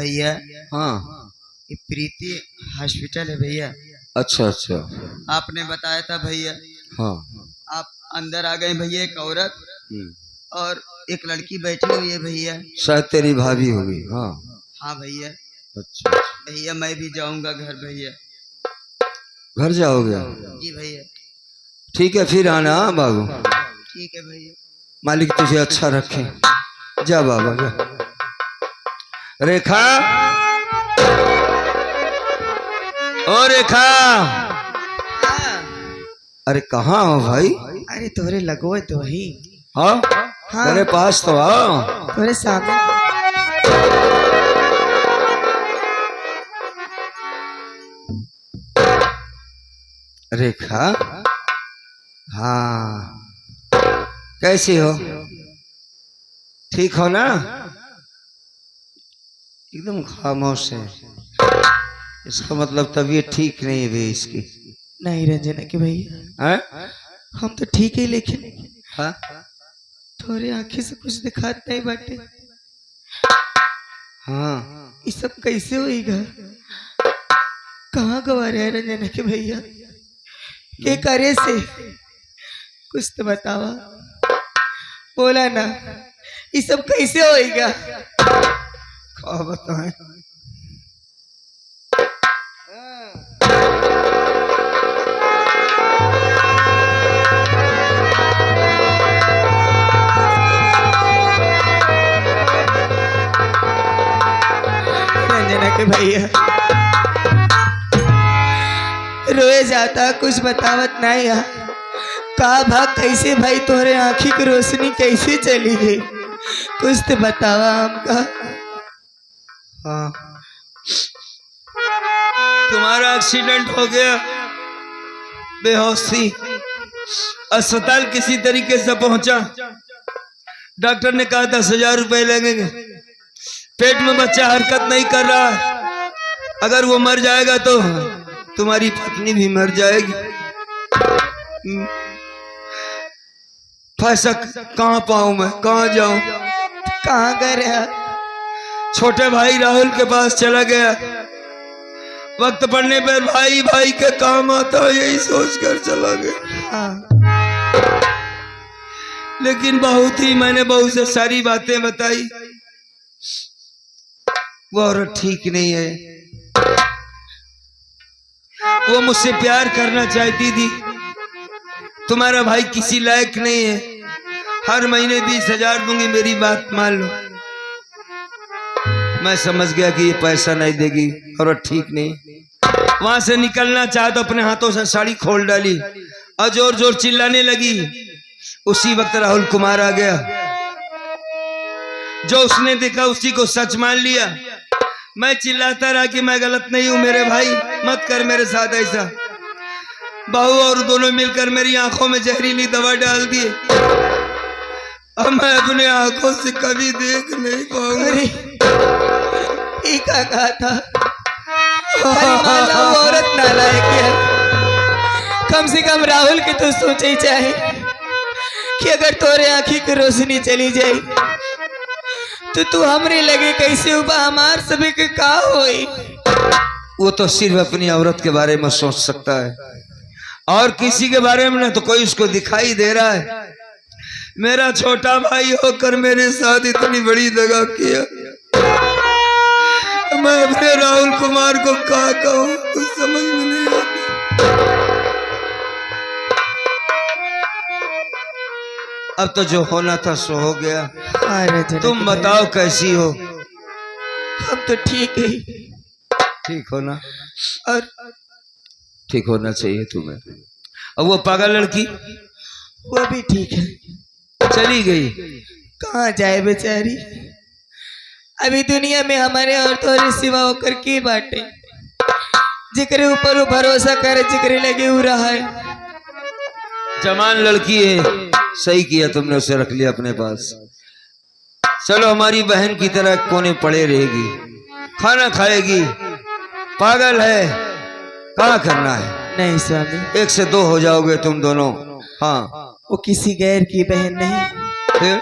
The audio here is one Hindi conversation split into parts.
भैया हाँ। ये प्रीति हॉस्पिटल है भैया। अच्छा अच्छा। आपने बताया था भैया। हाँ। आप अंदर आ गए भैया। एक औरत और एक लड़की बैठी हुई है भैया। शायद तेरी भाभी होगी। हाँ हाँ भैया। अच्छा। भैया मैं भी जाऊंगा घर भैया। घर जाओगे? जी भैया। ठीक है फिर आना। हाँ बाबू। ठीक है भैया। मालिक तुझे अच्छा रखे। जा बाबा जा। रेखा, ओ रेखा। अरे कहाँ हो भाई? अरे तोरे लगो है तो वही। हाँ हाँ। मेरे पास तो आओ। तोरे सामने। रेखा, हाँ कैसी हो? ठीक हो ना? एकदम खामोश है। इसका मतलब तबीयत ठीक नहीं है बे इसकी। नहीं रंजना के भैया हैं? हम तो ठीक है लेकिन हाँ? थोड़े आंखें से कुछ दिखात नहीं बाटे। हाँ ये सब कैसे होएगा? कहाँ गवा रहे हैं रंजना के भैया? के करे से कुछ तो बतावा। बोला ना ये सब कैसे होएगा? क्या बताएं? रंजना के भैया रोए जाता कुछ बतावत नहीं है। का भाग कैसे भाई तोरे आँखी की रोशनी कैसे चली गई? कुछ तो बतावा हमका। हाँ तुम्हारा एक्सीडेंट हो गया, बेहोशी। अस्पताल किसी तरीके से पहुंचा। डॉक्टर ने कहा 10,000 रुपए लगेंगे। पेट में बच्चा हरकत नहीं कर रहा है। अगर वो मर जाएगा तो तुम्हारी पत्नी भी मर जाएगी। पैसा कहाँ पाऊं मैं? कहाँ जाऊं? कहाँ गए रहा? छोटे भाई राहुल के पास चला गया। वक्त पड़ने पर भाई भाई के काम आता है यही सोचकर चला गया। हाँ। लेकिन मैंने बहू से सारी बातें बताई। वो औरत ठीक नहीं है। वो मुझसे प्यार करना चाहती थी। तुम्हारा भाई किसी लायक नहीं है। हर महीने 20,000 दूंगी, मेरी बात मान लो। मैं समझ गया कि ये पैसा नहीं देगी, औरत ठीक नहीं। वहां से निकलना चाहा तो अपने हाथों से साड़ी खोल डाली और जोर जोर चिल्लाने लगी। उसी वक्त राहुल कुमार आ गया। जो उसने देखा उसी को सच मान लिया। मैं चिल्लाता रहा कि मैं गलत नहीं हूं मेरे भाई, मत कर मेरे साथ ऐसा। बहू और दोनों मिलकर मेरी आंखों में जहरीली दवा डाल दिए। अब मैं अपने आंखों से कभी देख नहीं पाऊंगा। एक कहा था औरत नालायक है। कम से कम राहुल की तो सोच ही चाहे कि अगर तोरे आंखी की रोशनी चली जाए तो तू हमरे लगे कैसे उबा हमार सभी के का होई। वो तो सिर्फ अपनी औरत के बारे में सोच सकता है और किसी के बारे में ना तो कोई उसको दिखाई दे रहा है। मेरा छोटा भाई होकर मेरे साथ इतनी बड़ी दगा किया। मैं अपने राहुल कुमार को क्या कहूं, कुछ समझ में नहीं आता। अब तो जो होना था सो हो गया। तुम बताओ कैसी हो? हम तो ठीक है। ठीक होना और ठीक होना चाहिए तुम्हें। और वो पागल लड़की वो भी ठीक है, चली गई। कहाँ जाए बेचारी? अभी दुनिया में हमारे और तोरे सिवा होकर के बाटे जिक्र ऊपर वो भरोसा करे, जिक्र लगे हुआ रहा है। जवान लड़की है, सही किया तुमने उसे रख लिया अपने पास। चलो हमारी बहन की तरह कोने पड़े रहेगी, खाना खाएगी। पागल है, कहाँ करना है? नहीं स्वामी, 1 से 2 हो जाओगे तुम दोनों। हाँ वो किसी गैर की बहन नहीं, फिर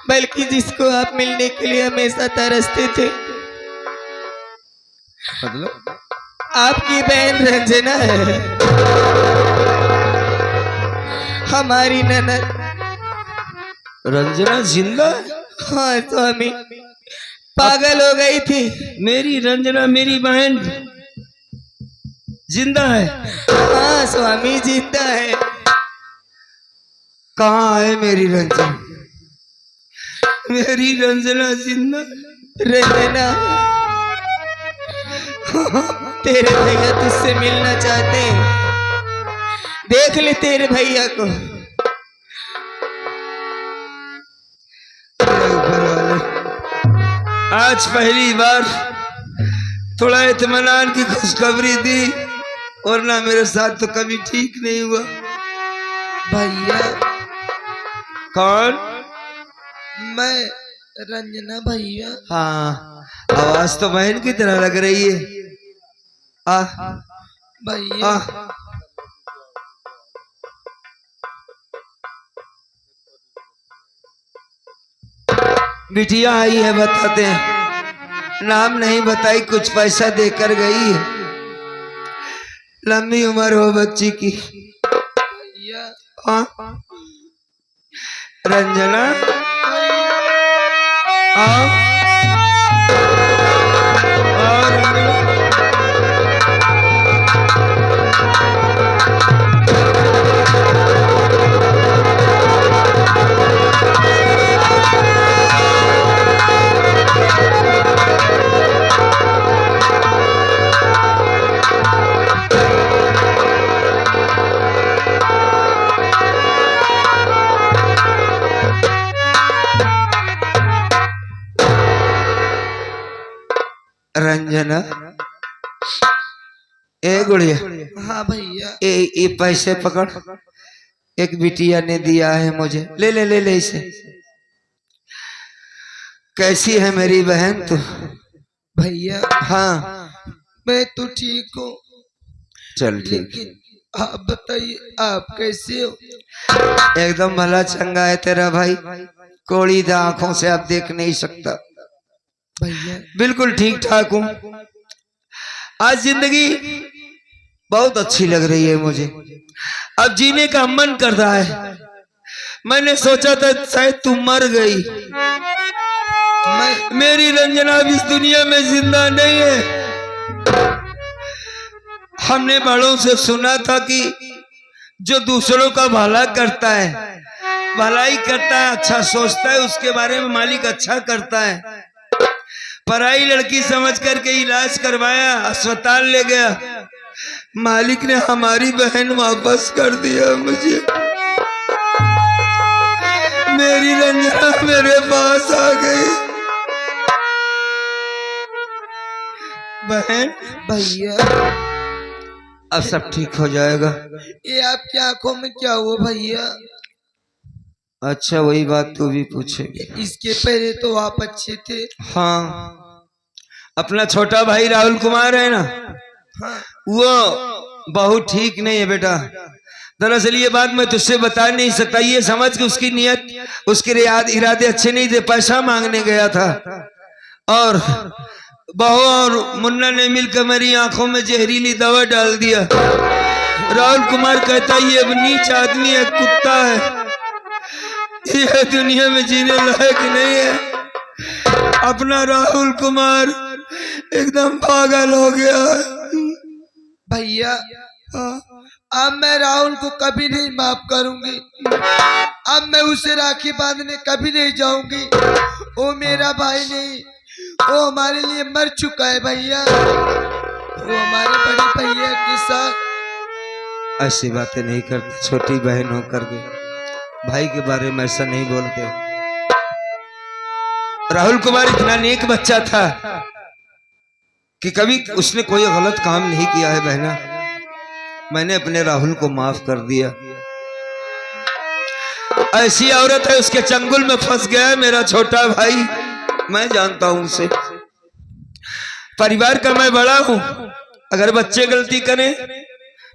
बल्कि जिसको आप मिलने के लिए हमेशा तरसते थे। मतलब आपकी बहन रंजना है, हमारी ननद। रंजना जिंदा है? हाँ स्वामी, पागल हो गई थी। मेरी रंजना, मेरी बहन जिंदा है? हाँ स्वामी, जिंदा है। कहाँ है मेरी रंजना? मेरी रंजना जिंदा? रंजना, तेरे भैया तुझसे मिलना चाहते हैं। देख ले तेरे भैया को। ऊपर वाले, आज पहली बार थोड़ा इत्मीनान की खुशखबरी दी, वरना मेरे साथ तो कभी ठीक नहीं हुआ। भैया, कौन? मैं रंजना भैया। हाँ, आवाज तो बहन की तरह लग रही है। आ, भैया आ, बिटिया आई है, बताते हैं। नाम नहीं बताई, कुछ पैसा देकर गई है। लंबी उम्र हो बच्ची की। भैया हाँ, रंजना आओ, आओ रंजना। रंजना, ए गुड़िया, हाँ भैया। ये पैसे पकड़, एक बिटिया ने दिया है मुझे। ले ले ले ले इसे। कैसी है मेरी बहन तू? भैया हाँ, मैं तो ठीक हूँ, चल ठीक। लेकिन आप बताइए आप कैसे हो? एकदम भला चंगा है तेरा भाई, कोड़ी दा आंखों से आप देख नहीं सकता। भैया बिल्कुल ठीक ठाक हूँ। आज जिंदगी बहुत अच्छी लग रही है मुझे। अब जीने का मन कर रहा है। मैंने सोचा था शायद तू मर गई। मेरी रंजना अब इस दुनिया में जिंदा नहीं है। हमने बड़ों से सुना था कि जो दूसरों का भला करता है, भलाई करता है, अच्छा सोचता है, उसके बारे में मालिक अच्छा करता है। पराई लड़की समझ करके इलाज करवाया, अस्पताल ले गया, मालिक ने हमारी बहन वापस कर दिया मुझे। मेरी रंजना मेरे पास आ गई। बहन, भैया अब सब ठीक हो जाएगा। ये आपकी आंखों में क्या हुआ भैया? अच्छा, वही बात तू भी पूछेगी। इसके पहले तो आप अच्छे थे। हाँ, अपना छोटा भाई राहुल कुमार है ना, हाँ वो बहुत ठीक नहीं है बेटा। दरअसल ये बात मैं तुझसे बता नहीं सकता। ये समझ के उसकी नियत, उसके इरादे अच्छे नहीं थे। पैसा मांगने गया था और बहू और मुन्ना ने मिलकर मेरी आंखों में जहरीली दवा डाल दिया। राहुल कुमार कहता है ये नीच आदमी है, कुत्ता है, यह दुनिया में जीने लायक नहीं है। अपना राहुल कुमार एकदम पागल हो गया। भैया, अब मैं राहुल को कभी नहीं माफ करूंगी। अब मैं उसे राखी बांधने कभी नहीं जाऊंगी। वो मेरा भाई नहीं, वो हमारे लिए मर चुका है भैया। वो हमारे बड़े भैया के साथ ऐसी बातें नहीं करते, छोटी बहन हो करके भाई के बारे में ऐसा नहीं बोलते। राहुल कुमार इतना नेक बच्चा था कि कभी उसने कोई गलत काम नहीं किया है बहना। मैंने अपने राहुल को माफ कर दिया। ऐसी औरत है, उसके चंगुल में फंस गया मेरा छोटा भाई। मैं जानता हूं उसे। परिवार का मैं बड़ा हूं। अगर बच्चे गलती करें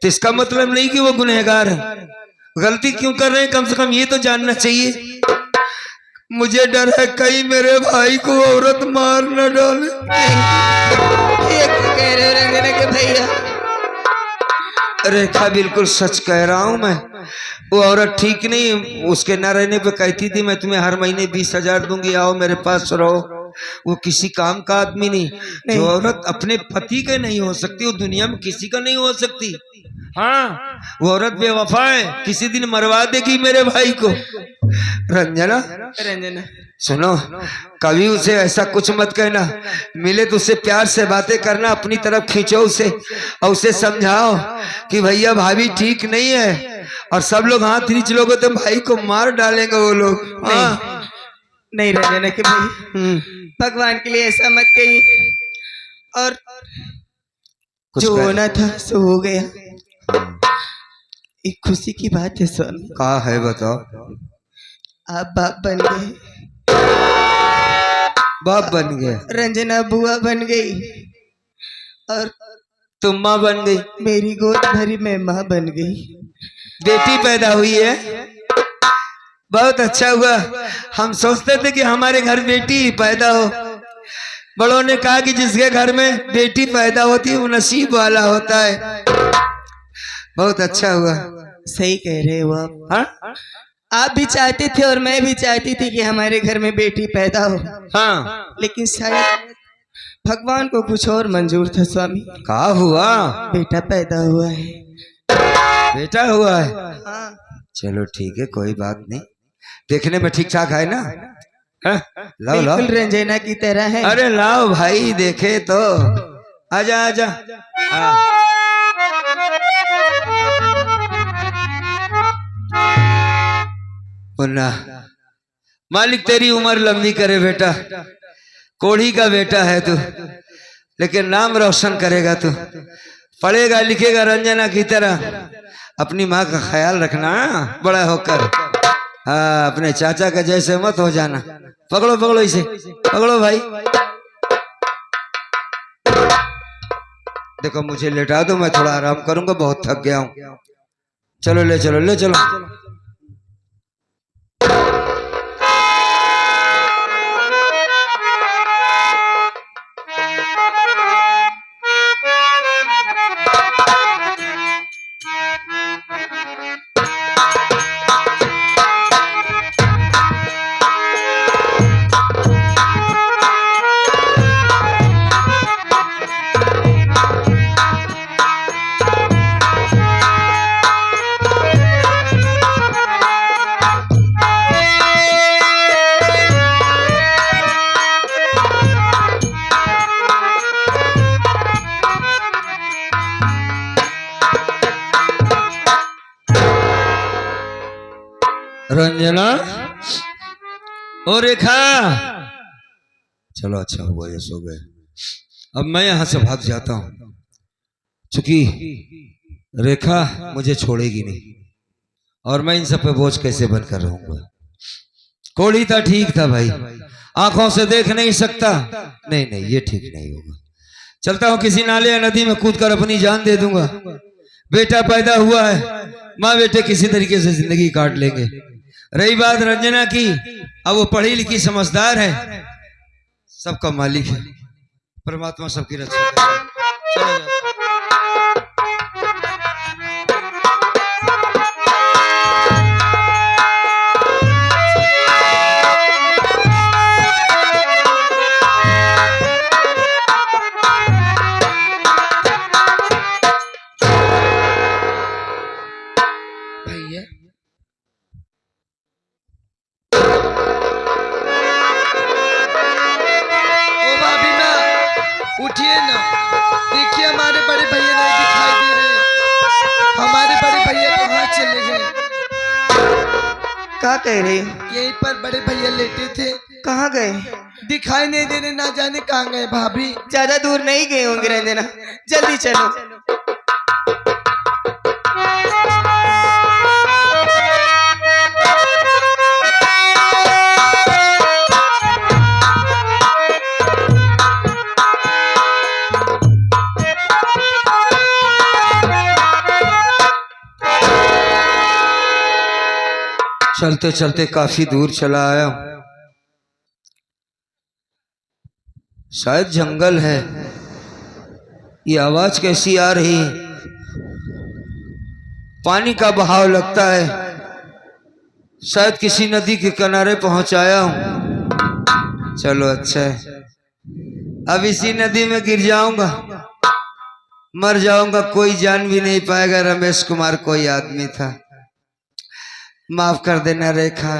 तो इसका मतलब नहीं कि वो गुनहगार है। गलती क्यों कर रहे हैं, कम से कम ये तो जानना चाहिए। मुझे डर है कहीं मेरे भाई को औरत मार न डाले। ये क्या कह रहे हो रंजना के भैया? रेखा बिल्कुल सच कह रहा हूँ मैं। वो औरत ठीक नहीं, उसके न रहने पे कहती थी मैं तुम्हें हर महीने 20,000 दूंगी, आओ मेरे पास रहो। वो किसी काम का आदमी नहीं। जो औरत अपने पति के नहीं हो सकती वो दुनिया में किसी का नहीं हो सकती। हाँ, वो औरत बेवफा है, किसी दिन मरवा देगी मेरे भाई को। रंजना रंजना सुनो, कभी उसे ऐसा कुछ मत कहना। मिले तो उससे प्यार से बातें करना, अपनी तरफ खींचो उसे और उसे समझाओ कि भैया भाभी ठीक नहीं है, और सब लोग हाथ नीच लोगे तो भाई को मार डालेंगे वो लोग। हाँ। नहीं रंजना के भैया, भगवान के लिए ऐसा मत कहिए। और कुछ जो कह- होना था सो हो गया। एक खुशी की बात है स्वामी, कहा है बताओ। आप बाप बन गए, बाप बन गए, रंजना बुआ बन गई, और तुम माँ बन गई, मेरी गोद भरी मैं माँ बन गई। बेटी पैदा हुई है। बहुत अच्छा हुआ। हम सोचते थे कि हमारे घर बेटी ही पैदा हो। बड़ों ने कहा कि जिसके घर में बेटी पैदा होती है वो नसीब वाला होता है। बहुत अच्छा हुआ। सही कह रहे हो आप। हाँ आप भी चाहते थे और मैं भी चाहती थी कि हमारे घर में बेटी पैदा हो, हाँ। लेकिन शायद भगवान को कुछ और मंजूर था स्वामी। कहा हुआ? बेटा पैदा हुआ है। बेटा हुआ है। हाँ। चलो ठीक है, कोई बात नहीं। देखने में ठीक ठाक है ना? हाँ? लाओ लाओ। बिल्कुल रंजना की तरह है। अरे लाओ भाई देखे तो। आजा आजा। हाँ। मुन्ना, मालिक तेरी उम्र लंबी करे बेटा। कोढ़ी का बेटा है तू, लेकिन नाम रोशन करेगा तू। पढ़ेगा लिखेगा रंजना की तरह। अपनी माँ का ख्याल रखना बड़ा होकर। हाँ, अपने चाचा का जैसे मत हो जाना। पकड़ो पकड़ो इसे, पकड़ो भाई। देखो मुझे लेटा दो, मैं थोड़ा आराम करूंगा, बहुत थक गया हूँ। चलो ले चलो ले चलो। रंजना, ओ रेखा, चलो अच्छा हुआ ये सो गए। अब मैं यहां से भाग जाता हूं, चूंकि रेखा मुझे छोड़ेगी नहीं, और मैं इन सब पे बोझ कैसे बनकर रहूंगा। कोढ़ी था ठीक था भाई, आंखों से देख नहीं सकता। नहीं नहीं, ये ठीक नहीं होगा। चलता हूं किसी नाले या नदी में कूद कर अपनी जान दे दूंगा। बेटा पैदा हुआ है, माँ बेटे किसी तरीके से जिंदगी काट लेंगे। रही बात रंजना की, अब वो पढ़ी लिखी समझदार है, सबका मालिक है। परमात्मा सबकी रक्षा करे। चलो जाओ। भैया ओ भाभी ना, उठिए ना। देखिए हमारे बड़े भैया नहीं दिखाई दे रहे। हमारे बड़े भैया कहाँ चले गए? क्या कह रहे हो? यहीं पर बड़े भैया लेटे थे, कहाँ गए? दिखाई नहीं दे रहे। ना जाने कहाँ गए भाभी। ज्यादा दूर नहीं गए होंगे रंजना, जल्दी चलो। चलते चलते काफी दूर चला आया हूं। शायद जंगल है। ये आवाज कैसी आ रही है? पानी का बहाव लगता है। शायद किसी नदी के किनारे पहुंचाया हूं। चलो अच्छा है, अब इसी नदी में गिर जाऊंगा, मर जाऊंगा, कोई जान भी नहीं पाएगा। रमेश कुमार कोई आदमी था। माफ कर देना रेखा,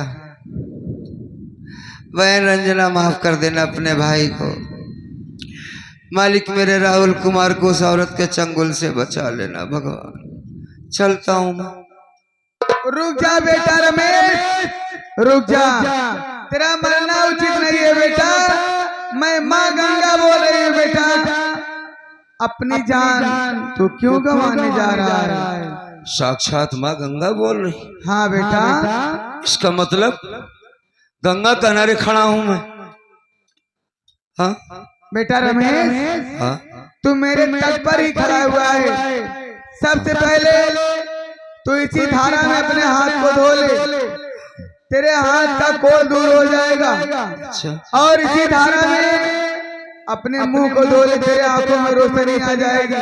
बहन रंजना माफ कर देना अपने भाई को। मालिक मेरे राहुल कुमार को उस औरत के चंगुल से बचा लेना भगवान। चलता हूं मैं। रुक जा बेटा रमेश, रुक जा, तेरा मरना उचित नहीं है बेटा। मैं माँ गंगा बोल रही हूँ बेटा। अपनी जान तो क्यों गंवाने जा रहा है? साक्षात माँ गंगा बोल रही? हाँ बेटा। इसका मतलब गंगा किनारे खड़ा हूं मैं। हाँ बेटा रमेश, हाँ, तू मेरे तट पर ही खड़ा हुआ है। सबसे पहले तो इसी धारा में अपने हाथ को धो ले, तेरे हाथ का कोल दूर हो जाएगा। अच्छा। और इसी धारा में अपने मुंह को धो ले, तेरे आंखों में रोशनी आ जाएगी।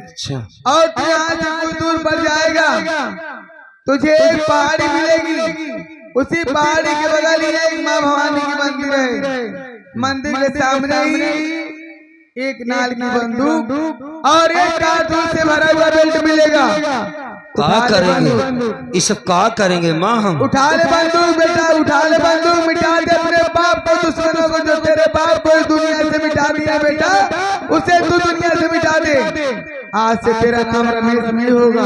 अच्छा। और तू यहाँ से कुछ दूर पर जाएगा, तुझे एक पहाड़ी मिलेगी। उसी पहाड़ी के बगल ही एक माँ भवानी की मंदिर है। मंदिर के सामने ही एक नाल की बंदूक और एक कारतूस से भरा हुआ बेल्ट मिलेगा। क्या करेंगे ये सब? क्या करेंगे माँ हम? उठा ले बंदूक बेटा, उठा ले बंदूक। मिटा दे अपने बाप को, दुश्मनों को, जो तेरे बाप को इस दुनिया से मिटा दिया बेटा, उसे तू दुनिया से मिटा दे। आज से तेरा नाम रमेश नहीं होगा,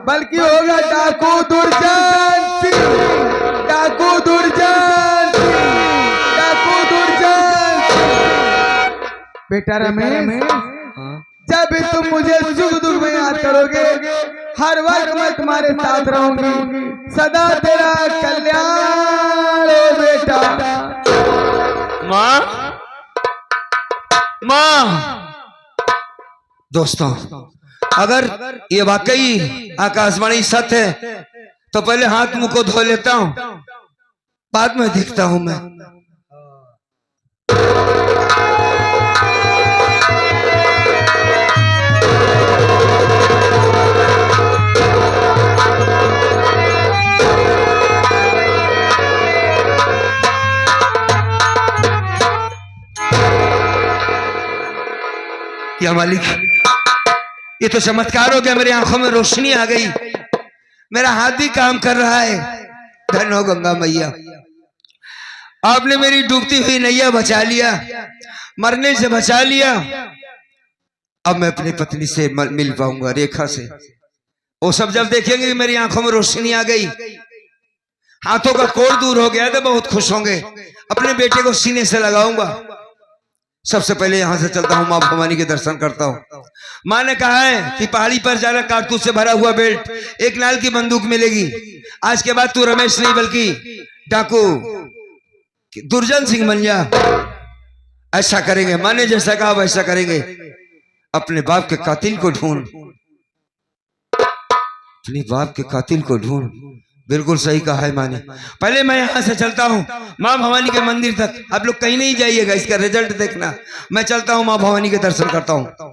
बल्कि होगा डाकू दुर्जन सिंह। डाकू दुर्जन सिंह, डाकू दुर्जन सिंह। बेटा रमेश, जब भी तुम मुझे सुख दुख में याद करोगे, हर वक्त मैं तुम्हारे साथ रहूंगी। सदा तेरा कल्याण हो बेटा। माँ, माँ। दोस्तों, अगर ये वाकई आकाशवाणी सत्य है तो पहले हाथ मुंह को धो लेता हूँ, बाद में दिखता हूं मैं। या मालिक, ये तो चमत्कार हो गया। मेरी आंखों में रोशनी आ गई, मेरा हाथ भी काम कर रहा है। धन हो गंगा मैया, आपने मेरी डूबती हुई नैया बचा लिया, मरने से बचा लिया। अब मैं अपनी पत्नी से मिल पाऊंगा, रेखा से। वो सब जब देखेंगे कि मेरी आंखों में रोशनी आ गई, हाथों का कोर दूर हो गया, तो बहुत खुश होंगे। अपने बेटे को सीने से लगाऊंगा। सबसे पहले यहां से चलता हूं, मां भवानी के दर्शन करता हूं। मां ने कहा है कि पहाड़ी पर जाना, कारतूस से भरा हुआ बेल्ट, एक नाल की बंदूक मिलेगी। आज के बाद तू रमेश नहीं बल्कि डाकू दुर्जन सिंह बन जा। ऐसा करेंगे, मां ने जैसा कहा वैसा करेंगे। अपने बाप के कातिल को ढूंढ, अपने बाप के कातिल को ढूंढ। बिल्कुल सही कहा है माँ ने। पहले मैं यहाँ से चलता हूँ माँ भवानी के मंदिर तक। आप लोग कहीं नहीं जाइएगा, इसका रिजल्ट देखना। मैं चलता हूँ, माँ भवानी के दर्शन करता हूँ।